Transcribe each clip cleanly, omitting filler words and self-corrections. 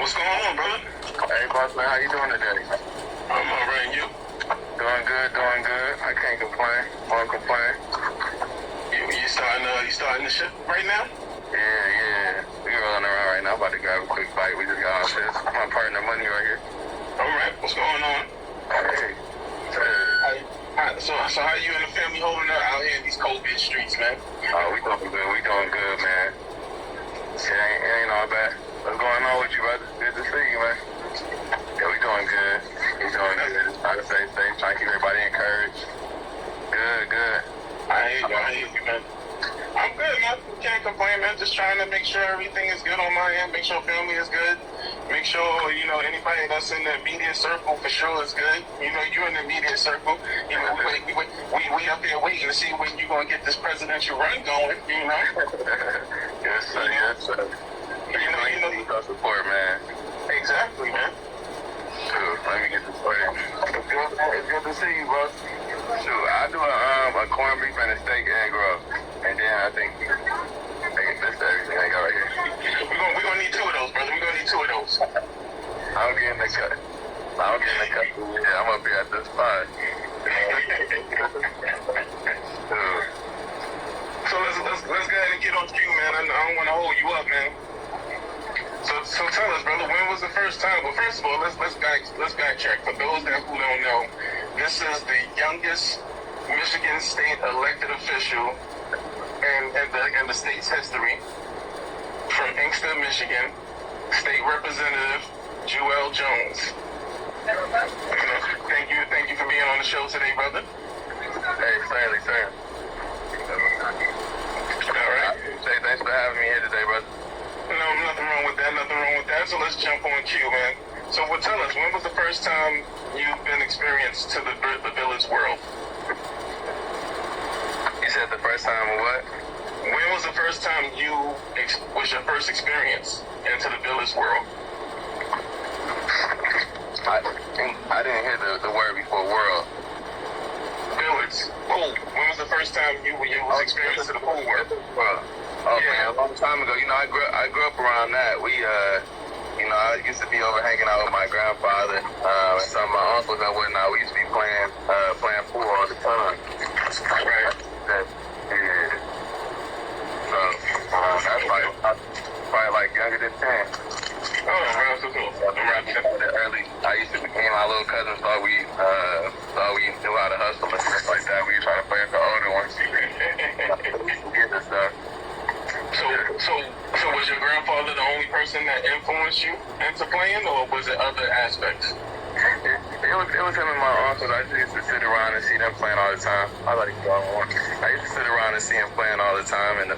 What's going on, brother? Hey, boss man, how you doing today? I'm alright, you? Doing good, doing good. I can't complain. Won't complain. You starting the shift right now? Yeah. We rolling around right now. About to grab a quick bite. We just got on shift. My partner Money right here. Alright, what's going on? Hey. So how you and the family holding up out here in these cold bitch streets, man? Oh, we doing good. We doing good, man. It ain't all bad. What's going on with you, brother? Good to see you, man. Yeah, we doing good. We doing good. Trying to stay safe. Trying to keep everybody encouraged. Good. I hear you, man. I'm good, man. Can't complain, man. Just trying to make sure everything is good on my end. Make sure family is good. Make sure, anybody that's in the immediate circle for sure is good. You in the immediate circle. We up here waiting to see when you're going to get this presidential run going, Yes, sir. You know support, man. Exactly, man. Shoot, let me get this started. It's good to see you, bro. Shoot, I do a corned beef and a steak egg roll. And then I think that's everything I got right here. We're gonna need two of those, brother. We're gonna need two of those. I'm getting the cut. Yeah, I'm up here at this spot. So let's go ahead and get on cue, man. I don't want to hold you up, man. So tell us, brother, when was the first time? Well, first of all, let's backtrack. For those who don't know, this is the youngest Michigan State elected official in the state's history. From Inkster, Michigan, State Representative Jewell Jones. Thank you for being on the show today, brother. Hey, certainly, sir. All right. Thanks for having me here today, brother. No, nothing wrong with that. So let's jump on cue, man. So tell us, when was the first time you've been experienced to the village world? You said the first time what? When was the first time was your first experience into the village world? I didn't hear the word before world. Village. Pool. When was the first time you was experienced to the pool world? Man, a long time ago. I grew up around that. I used to be over hanging out with my grandfather and some of my uncles and whatnot. We used to be playing pool all the time. Right. Yeah. So that's probably like younger than 10. Oh, around so cool. I used to became my little cousins thought we knew how to hustle and stuff like that. We try to play with the older ones. Get this stuff. So was your grandfather the only person that influenced you into playing, or was it other aspects? It was him and my uncles. I used to sit around and see them playing all the time. I used to sit around and see them playing all the time, and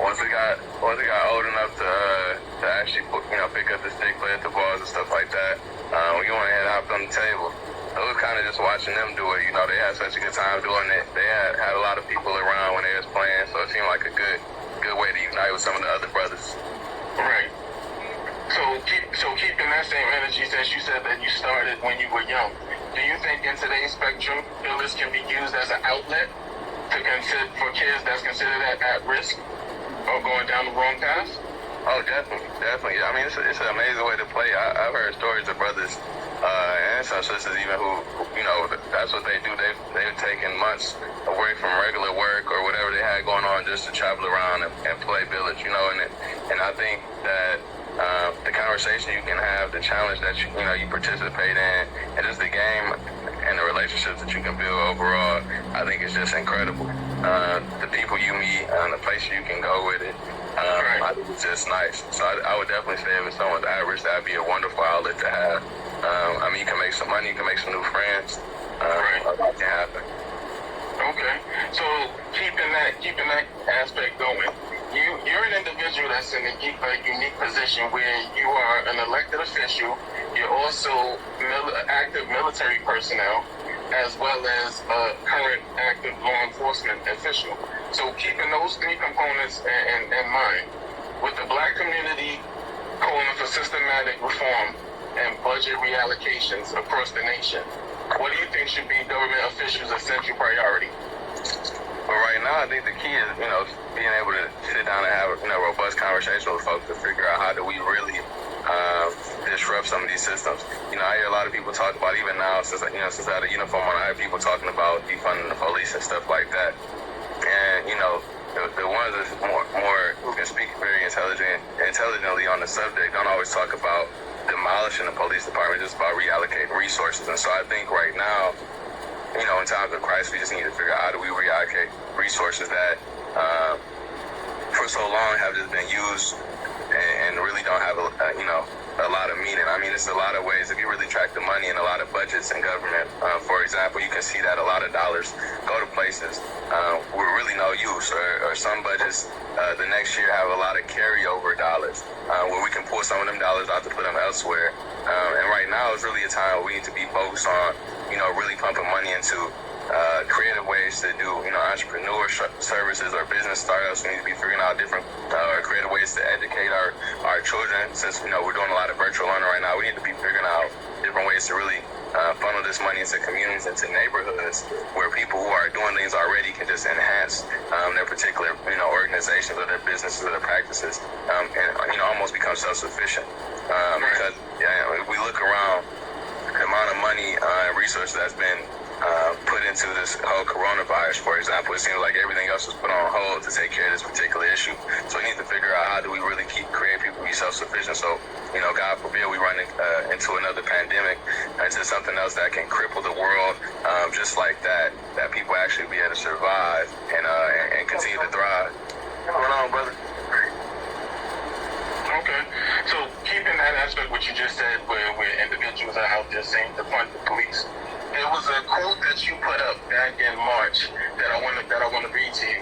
once it got old enough to actually pick up the stick, play at the balls and stuff like that, we went ahead and hopped on the table. It was kind of just watching them do it. They had such a good time doing it. They had a lot of people around when they was playing, so it seemed like a good way to unite with some of the other brothers. Right. So keeping that same energy, since you said that you started when you were young, do you think in today's spectrum, village can be used as an outlet for kids that's considered at risk or going down the wrong path? Oh, definitely. I mean, it's an amazing way to play. I've heard stories of brothers and some sisters even who that's what they do. They've taken months away from regular work or whatever they had going on just to travel around and play village. And I think that the conversation you can have, the challenge that you participate in, and just the game and the relationships that you can build overall, I think it's just incredible. The people you meet and the places you can go with it, I think it's just nice. So I would definitely say if it's someone's average, that'd be a wonderful outlet to have. You can make some money, you can make some new friends. That can happen. Okay. So keeping that aspect going, you're an individual that's in a unique position where you are an elected official. You're also active military personnel, as well as a current active law enforcement official. So keeping those three components in mind, with the black community calling for systematic reform and budget reallocations across the nation, what do you think should be government officials' essential priority? But right now, I think the key is, being able to sit down and have, robust conversation with folks to figure out how do we really disrupt some of these systems. I hear a lot of people talk about, even now, since I had a uniform on, I hear people talking about defunding the police and stuff like that. And, the ones that more who can speak very intelligently on the subject don't always talk about demolishing the police department, just about reallocating resources. And so I think right now, in times of crisis, we just need to figure out how do we reallocate resources that for so long have just been used and really don't have a lot of meaning. I mean, it's a lot of ways. If you really track the money in a lot of budgets in government, for example, you can see that a lot of dollars go to places with really no use, or some budgets the next year have a lot of carryover dollars where we can pull some of them dollars out to put them elsewhere. And right now is really a time where we need to be focused on, really pumping money into creative ways to do, entrepreneur services or business startups. We need to be figuring out different creative ways to educate our children. Since, we're doing a lot of virtual learning right now, we need to be figuring out different ways to really funnel this money into communities, into neighborhoods where people who are doing things already can just enhance their particular, organizations or their businesses or their practices, and, almost become self-sufficient. Because if we look around, the amount of money and resources that's been put into this whole coronavirus, for example, it seems like everything else was put on hold to take care of this particular issue. So we need to figure out how do we really create people to be self-sufficient. So, God forbid we run into another pandemic, into something else that can cripple the world, just like that people actually be able to survive and continue to thrive. What's going on, brother? Okay, so keeping that aspect, what you just said, where individuals are out there saying to fund the police, there was a quote that you put up back in March that I want to read to you,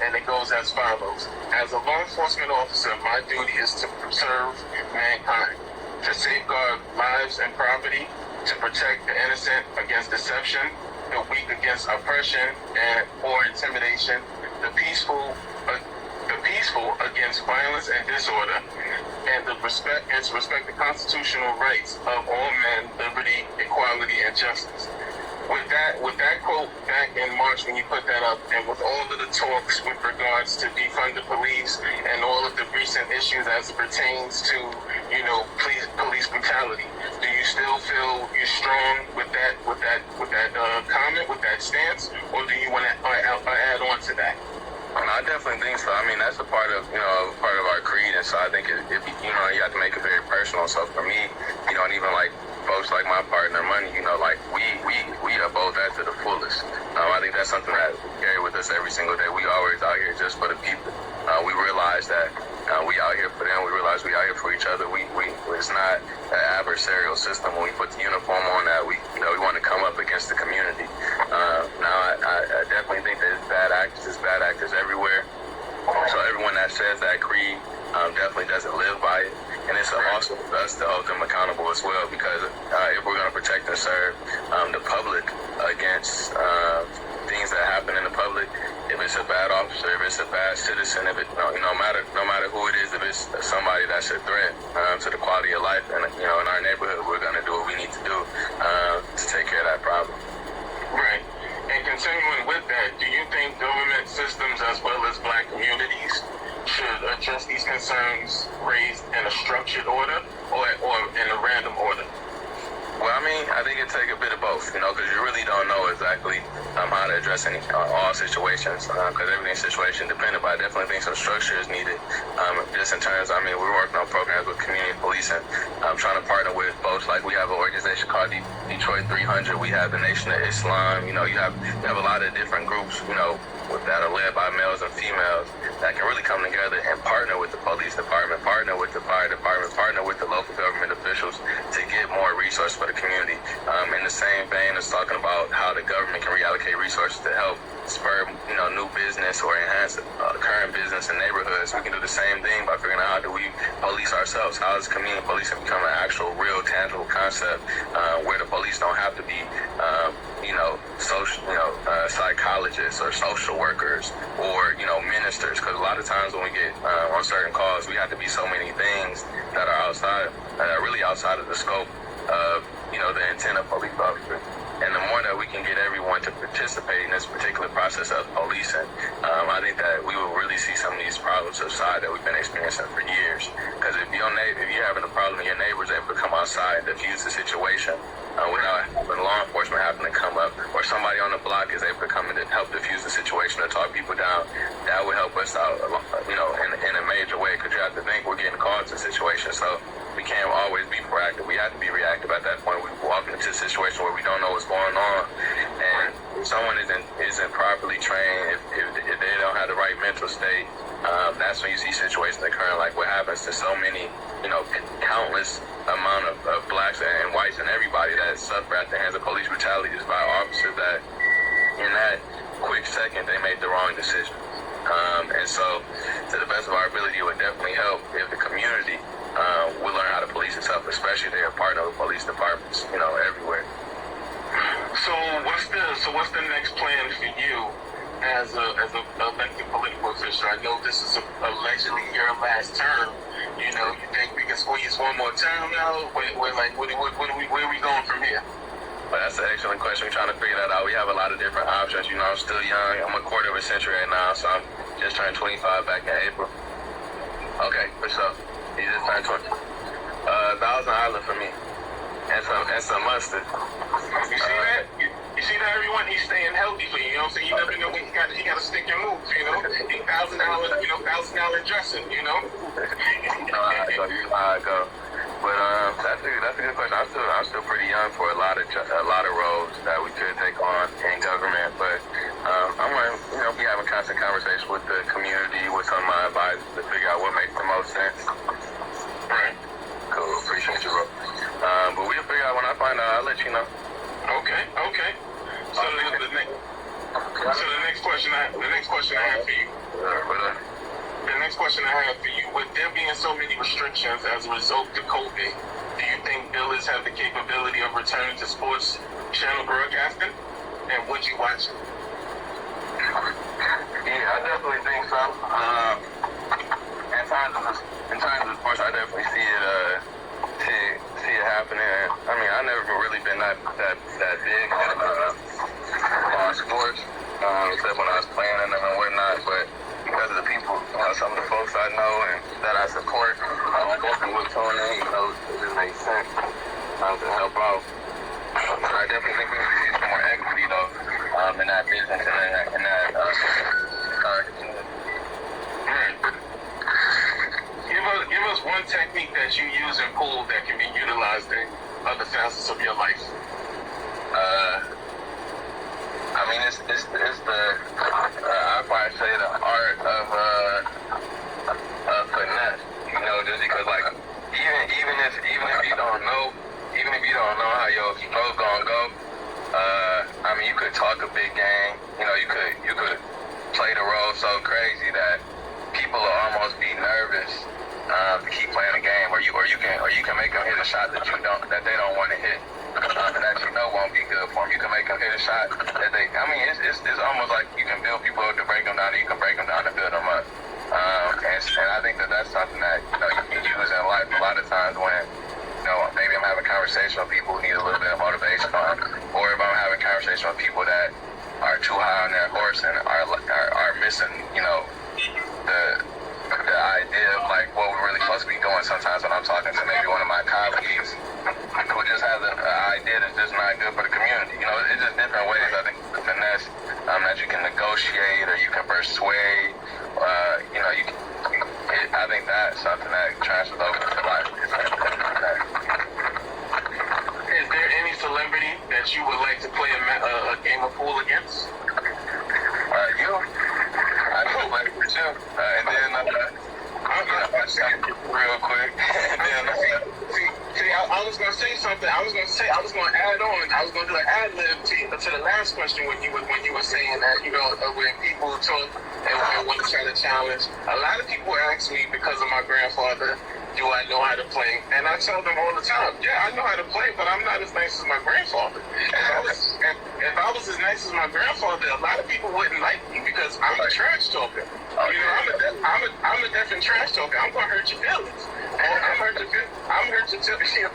and it goes as follows: as a law enforcement officer, my duty is to serve mankind, to safeguard lives and property, to protect the innocent against deception, the weak against oppression or intimidation, the peaceful against violence and disorder, and to respect the constitutional rights of all men, liberty, equality, and justice. With that quote back in March when you put that up, and with all of the talks with regards to defund the police and all of the recent issues as it pertains to, police brutality, do you still feel you're strong with that comment, with that stance, or do you want to add on to that? I definitely think so. I mean, that's a part of our creed, and so I think you have to make it very personal. So for me, and even like folks like my partner, Money, we are both that to the fullest. I think that's something that we carry with us every single day. We always out here just for the people. We realize that we out here for them. We realize we out here for each other. It's not an adversarial system. When we put the uniform on, that we want to come up against the community. Now I definitely think there's bad actors everywhere. So everyone that says that creed definitely doesn't live by it. And it's also for us to hold them accountable as well, because if we're going to protect and serve the public against things that happen in the public, if it's a bad officer, if it's a bad citizen, if it no matter who it is, if it's somebody that's a threat to the quality of life, and in our neighborhood, we're going to do what we need to do to take care of that problem. Right. And continuing with that, do you think government systems as well as Black communities should address these concerns raised in a structured order or in a random order? Well, I mean, I think it takes a bit of both, because you really don't know exactly how to address all situations, because everything's situation dependent, but I definitely think some structure is needed. Just in terms, we're working on programs with community policing. I'm trying to partner with folks, like we have an organization called Detroit 300. We have the Nation of Islam. You have a lot of different groups, that are led by males and females that can really come together and partner with the police department, partner with the fire department, partner with the local government officials to get more resources for the community. In the same vein as talking about how the government can reallocate resources to help spur, new business or enhance current business in neighborhoods. We can do the same thing by figuring out how do we police ourselves. How does community policing become an actual, real, tangible concept where the police don't have to be, social, psychologists or social workers or, ministers. Because a lot of times when we get on certain calls, we have to be so many things that are really outside of the scope of, the intent of police officers. And the more that we can get everyone to participate in this particular process of policing, I think that we will really see some of these problems subside that we've been experiencing for years. Because if you're having a problem outside to defuse the situation without having law enforcement having to come up, or somebody on the block is able to come in and help defuse the situation or talk people down. That would help us out, in a major way, because you have to think we're getting caught in situations, so we can't always be proactive. We have to be reactive at that point. We walk into a situation where we don't know what's going on, and if someone isn't properly trained, if they don't have the right mental state, that's when you see situations occurring like what happens to so many, countless amount of blacks and whites and everybody that suffer at the hands of police brutality just by officers that in that quick second they made the wrong decision. And so to the best of our ability, it would definitely help if the community will learn how to police itself, especially if they're a part of police departments, everywhere. So what's the next plan for you as a elected political official? I know this is allegedly your last term. You think we can squeeze one more term now? Where are we going from here? Well, that's an excellent question. We're trying to figure that out. We have a lot of different options. I'm still young. I'm a quarter of a century right now, so I'm just turned 25 back in April. Okay, for sure. You just turned 20. Thousand Island for me. And some mustard. You see that? You see that, everyone? He's staying healthy for you. You know what I'm saying? You never know when he got to stick and move. $1,000, $1,000 dressing. You know how I go. But that's a good question. I'm still pretty young for a lot of roles that we could take on in government. But I'm going to be having constant conversations with the community, with some of my advisors to figure out what makes the most sense. Right. Cool. Appreciate you, bro. But we'll figure out when I find out. I'll let you know. Okay. So the next question I have for you. The next question I have for you: with there being so many restrictions as a result of COVID, do you think Billis have the capability of returning to sports channel broadcasting? And would you watch it? Yeah, I definitely think so. In terms of sports, I definitely see it happening. I mean, I never really been that big on sports, except when I was playing in them and whatnot. But because of the people, some of the folks I know and that I support, I definitely would tune in. It just makes sense to help out. But I definitely think we need to see some more equity though in that business and in that Give us one technique that you use in pool that can be utilized in other facets of your life. I mean, it's the I probably say the art of finesse. Just because even if you don't know how your stroke gonna go, I mean, you could talk a big game. You could play the role so crazy that people will almost be nervous to keep playing the game, or you can make them hit a shot that they don't want to hit, and that won't be good for them. You can make them hit a shot that it's almost like you can build people up to break them down, and you can break them down to build them up. And I think that's something that you can use in life a lot of times when maybe I'm having a conversation with people who need a little bit of motivation, or if I'm having a conversation with people that are too high on their horse and are missing the idea of what we're really supposed to be doing. Sometimes when I'm talking to maybe one of my colleagues who just has an idea that's just not good for the community. It's just different ways, I think, to finesse that you can negotiate or you can persuade. I think that's something that transfers over to life. Is there any celebrity that you would like to play a game of pool against? You. I know, for sure. And then real quick. I was gonna say something. I was gonna add on. I was gonna do an ad lib to the last question when you were saying that when people talk and want to try to challenge. A lot of people ask me because of my grandfather, do I know how to play? And I tell them all the time, yeah, I know how to play, but I'm not as nice as my grandfather. If I was as nice as my grandfather, a lot of people wouldn't like me because I'm a trash talker. I'm a definite trash talker. I'm gonna hurt your feelings. I'm hurt your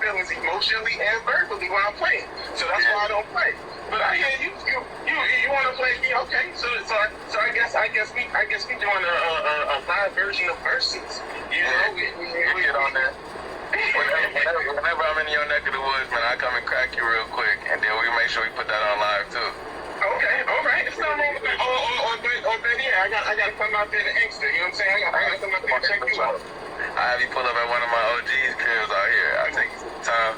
feelings emotionally and verbally when I'm playing. So that's why I don't play. But I hear you want to play me, okay? So I guess we doing a live version of verses. We get on that. Whenever I'm in your neck of the woods, man, I come and crack you real quick, and then we make sure we put that on live too. Okay, all right. It's not wrong with that. But yeah, I got to come out there to Inkster. You know what I'm saying? I got to come out there and check you out. I have you pull up at one of my OG's cribs out here. I take time.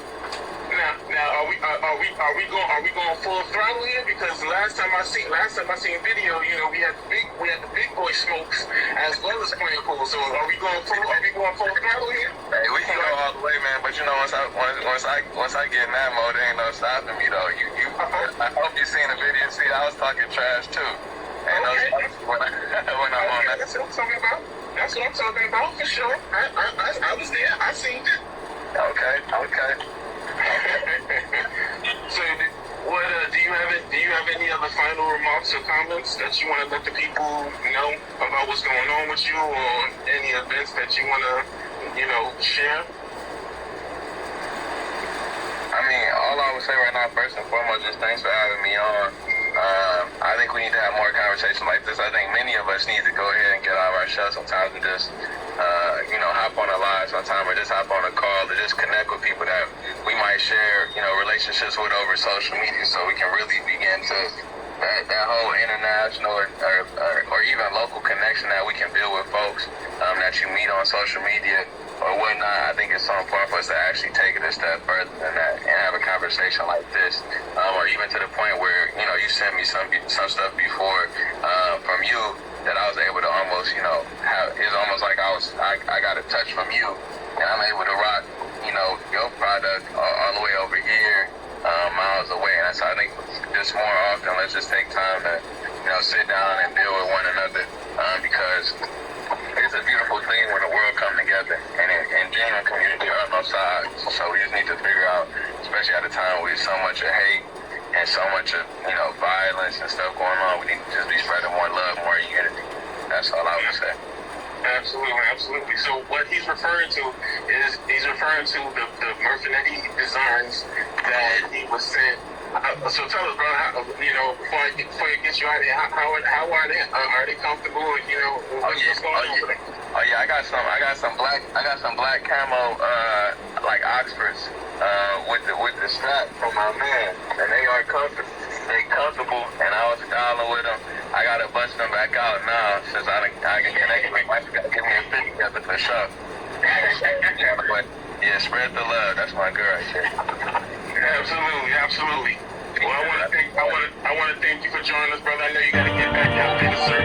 Now, are we going full throttle here? Because last time I seen video, you know, we had the big boy smokes as well as playing pool. So are we going full throttle here? Hey, we can go all the way, man. But you know, once I get in that mode, there ain't no stopping me though. I hope you seen the video. See, I was talking trash too. Ain't no stopping when I'm on that. That's what I'm talking about. That's what I'm talking about for sure. I was there. I seen it. Okay. So, what do you have any other final remarks or comments that you want to let the people know about what's going on with you, or any events that you want to, share? I mean, all I would say right now, first and foremost, is thanks for having me on. I think we need to have more conversations like this. I think many of us need to go ahead and get out of our shell sometimes and just, hop on a live sometime, or just hop on a call, or just connect with people that we might share, relationships with over social media, so we can really begin to that whole international or even local connection that we can build with folks that you meet on social media or whatnot. I think it's so important for us to actually take it a step further than that and have a conversation like this, or even to the point where you sent me some stuff before from you that I was able to almost it's almost like I got a touch from you, and I'm able to rock your product all the way over here, miles away. And so I think just more often, let's just take time to sit down and deal with one another, because it's a beautiful thing when the world comes together and genuine community on both sides. So we just need to figure out, especially at a time with so much of hate and so much of violence and stuff going on, we need to just be spreading more love, more unity. That's all I would say. Absolutely. So what he's referring to is the Murfinetti designs that he was sent. So tell us, brother, before I get you out of here, how are they? Are they comfortable? What's going on with them? Oh yeah, I got some black camo like Oxfords with the strap from my man, and they are comfortable. They comfortable, and I was styling with them. I gotta bust them back out now since I can connect with my. Give me a fit together for sure. But yeah, spread the love. That's my girl right there. Absolutely. Well, I want to thank you for joining us, brother. I know you got to get back out there to serve.